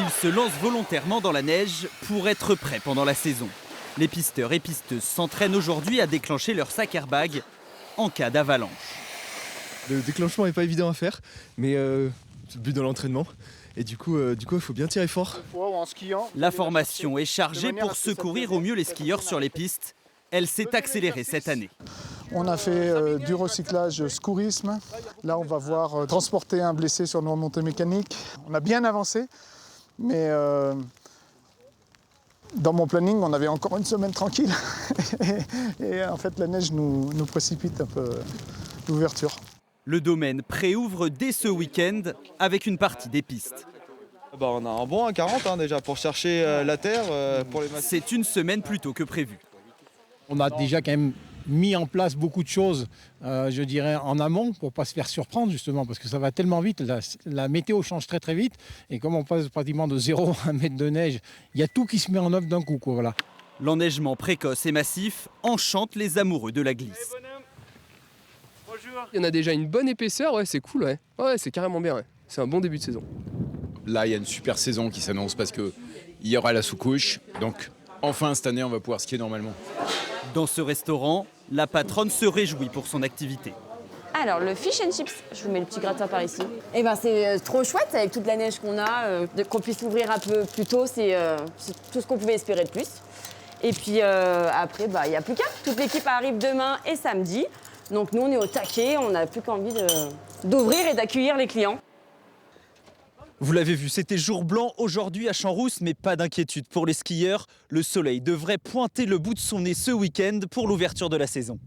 Ils se lancent volontairement dans la neige pour être prêts pendant la saison. Les pisteurs et pisteuses s'entraînent aujourd'hui à déclencher leur sac airbag en cas d'avalanche. Le déclenchement n'est pas évident à faire, mais c'est le but de l'entraînement. Et du coup, il faut bien tirer fort. La formation est chargée pour secourir au mieux les skieurs sur les pistes. Elle s'est accélérée cette année. On a fait du recyclage secourisme. Là, on va voir transporter un blessé sur nos remontées mécaniques. On a bien avancé, mais dans mon planning, on avait encore une semaine tranquille. et en fait, la neige nous précipite un peu l'ouverture. Le domaine préouvre dès ce week-end avec une partie des pistes. On a un bon 1,40 déjà pour chercher la terre. Pour les C'est une semaine plus tôt que prévu. On a déjà quand même mis en place beaucoup de choses, je dirais, en amont pour ne pas se faire surprendre justement, parce que ça va tellement vite, la météo change très très vite, et comme on passe pratiquement de 0 à 1 mètre de neige, il y a tout qui se met en œuvre d'un coup, quoi, voilà. L'enneigement précoce et massif enchante les amoureux de la glisse. Il y en a déjà une bonne épaisseur, ouais, c'est cool, ouais. Ouais, c'est carrément bien, ouais. C'est un bon début de saison. Là, il y a une super saison qui s'annonce parce qu'il y aura la sous-couche, donc enfin cette année, on va pouvoir skier normalement. Dans ce restaurant, la patronne se réjouit pour son activité. Alors, le fish and chips, je vous mets le petit gratin par ici. Eh ben, c'est trop chouette avec toute la neige qu'on a, qu'on puisse ouvrir un peu plus tôt, c'est tout ce qu'on pouvait espérer de plus. Et puis après, il n'y a plus qu'à. Toute l'équipe arrive demain et samedi. Donc nous, on est au taquet, on n'a plus qu'envie d'ouvrir et d'accueillir les clients. Vous l'avez vu, c'était jour blanc aujourd'hui à Champs-Rousses, mais pas d'inquiétude pour les skieurs. Le soleil devrait pointer le bout de son nez ce week-end pour l'ouverture de la saison.